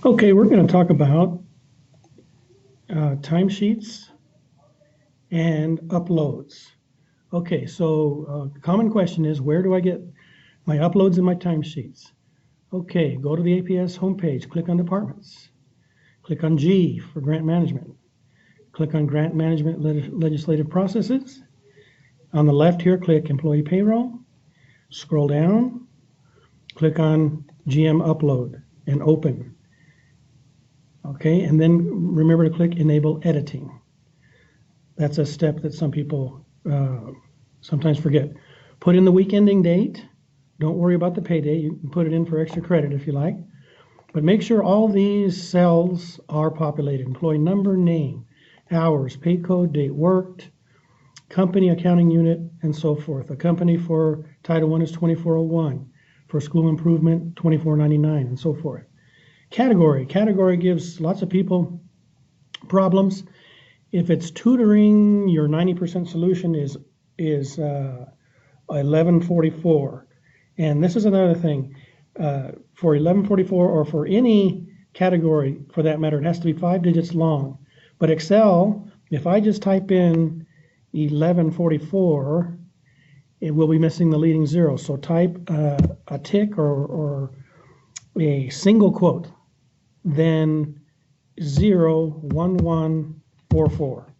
Okay, we're going to talk about timesheets and uploads. Okay, so common question is, where do I get my uploads and my timesheets? Okay, go to the APS homepage, click on Departments, click on G for Grant Management, click on Grant Management Legislative Processes. On the left here, click Employee Payroll, scroll down, click on GM Upload and Open. Okay, and then remember to click Enable Editing. That's a step that some people sometimes forget. Put in the week ending date. Don't worry about the payday. You can put it in for extra credit if you like. But make sure all these cells are populated. Employee number, name, hours, pay code, date worked, company, accounting unit, and so forth. A company for Title I is 2401. For school improvement, 2499, and so forth. Category. Category gives lots of people problems. If it's tutoring, your 90% solution is 1144. And this is another thing. For 1144 or for any category for that matter, it has to be 5 digits long. But Excel, if I just type in 1144, it will be missing the leading zero. So type a tick or a single quote, then 01144.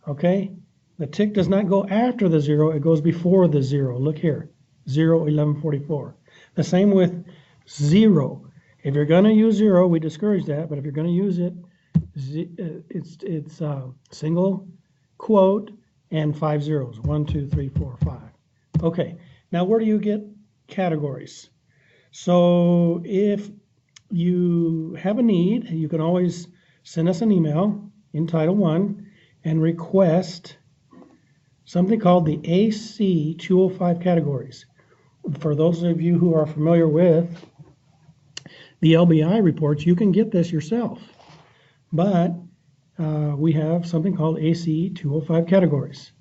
Okay? The tick does not go after the zero, it goes before the zero. Look here, 01144. The same with zero. If you're going to use zero, we discourage that, but if you're going to use it, it's single quote and 5 zeros. 1, 2, 3, 4, 5. Okay, now where do you get categories? So if you have a need, you can always send us an email in Title I and request something called the AC 205 categories. For those of you who are familiar with the LBI reports, you can get this yourself. But we have something called AC 205 categories.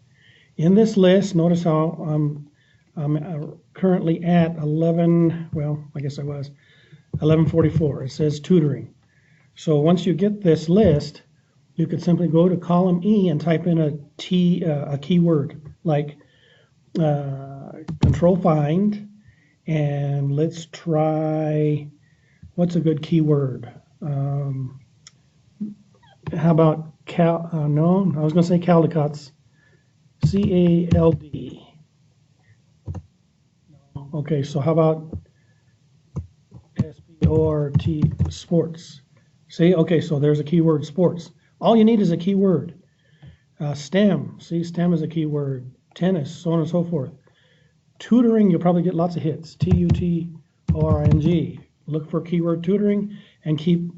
In this list, notice how I'm currently at 1144. It says tutoring. So once you get this list, you could simply go to column E and type in a keyword like control find, and let's try, what's a good keyword? How about no, I was going to say Caldecott's. C-A-L-D. Okay, so how about S-P-O-R-T, sports? See, okay, so there's a keyword, sports. All you need is a keyword. STEM, see, STEM is a keyword. Tennis, so on and so forth. Tutoring, you'll probably get lots of hits. T-U-T-O-R-I-N-G. Look for keyword tutoring and keep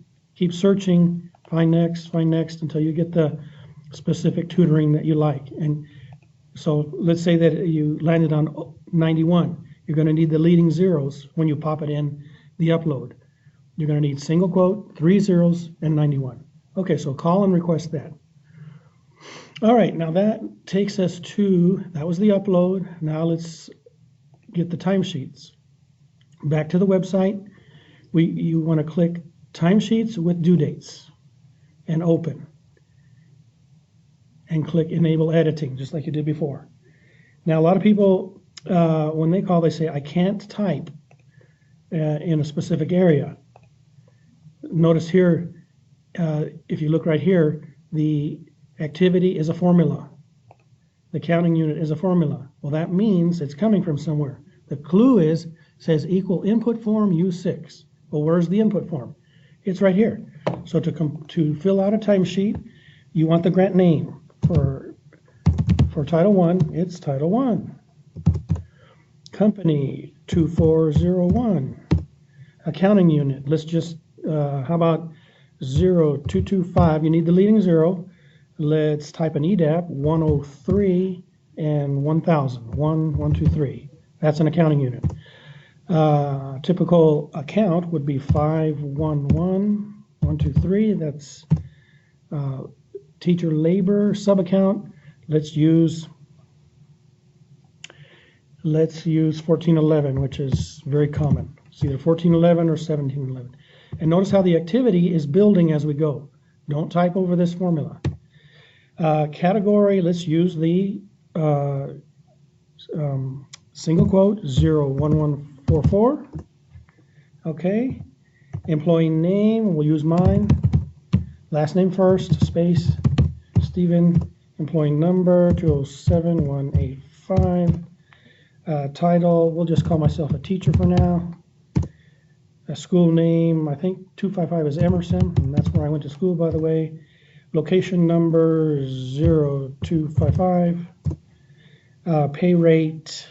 searching. Find next until you get the specific tutoring that you like. And so let's say that you landed on 91. You're going to need the leading zeros when you pop it in the upload. You're going to need single quote, 3 zeros, and 91. Okay, so call and request that. All right, now that takes us to, that was the upload. Now let's get the timesheets. Back to the website. You want to click timesheets with due dates and open. And click Enable Editing, just like you did before. Now, a lot of people, when they call, they say, I can't type in a specific area. Notice here, if you look right here, the activity is a formula. The counting unit is a formula. Well, that means it's coming from somewhere. The clue says equal input form U6. Well, where's the input form? It's right here. So to fill out a timesheet, you want the grant name. For Title I, it's Title I. Company 2401. Accounting unit, let's just, how about 0225? You need the leading zero. Let's type an EDAP 103 and 1000. 1123. That's an accounting unit. Typical account would be 511123. That's teacher labor sub-account. Let's use 1411, which is very common. It's either 1411 or 1711. And notice how the activity is building as we go. Don't type over this formula. Category, let's use the single quote 01144. Okay. Employee name, we'll use mine. Last name first, space, Stephen. Employee number 207185. Title, we'll just call myself a teacher for now. A school name, I think 255 is Emerson, and that's where I went to school, by the way. Location number 0255. Pay rate,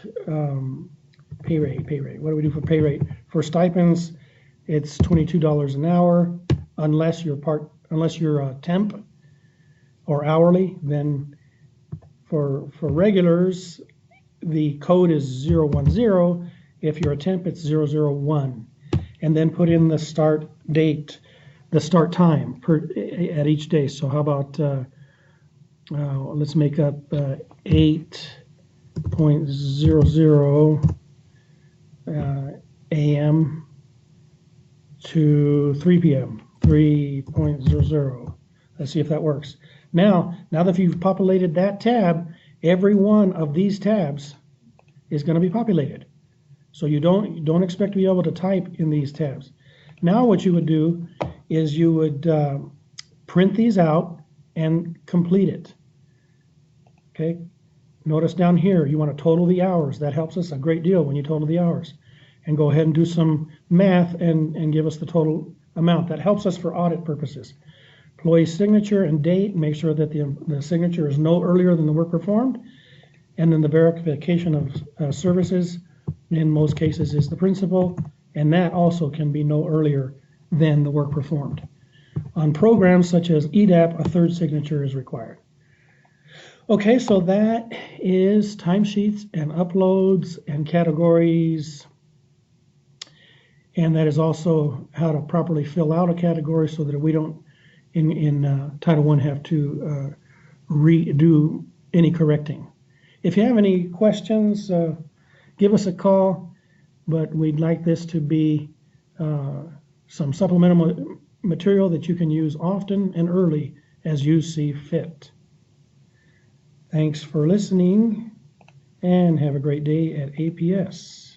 pay rate. What do we do for pay rate? For stipends, it's $22 an hour, unless you're temp or hourly. Then for regulars, the code is 010. If you're a temp, it's 001. And then put in the start date, the start time at each day. So how about, let's make up 8.00 a.m. to 3 p.m., 3.00. Let's see if that works. Now that you've populated that tab, every one of these tabs is going to be populated. So you don't expect to be able to type in these tabs. Now what you would do is you would print these out and complete it. Okay. Notice down here you want to total the hours. That helps us a great deal when you total the hours. And go ahead and do some math and give us the total amount. That helps us for audit purposes. Employee signature and date. Make sure that the signature is no earlier than the work performed. And then the verification of services, in most cases, is the principal, and that also can be no earlier than the work performed. On programs such as EDAP, a third signature is required. Okay, so that is timesheets and uploads and categories, and that is also how to properly fill out a category so that we don't, in Title I, have to redo any correcting. If you have any questions, give us a call, but we'd like this to be some supplemental material that you can use often and early as you see fit. Thanks for listening, and have a great day at APS.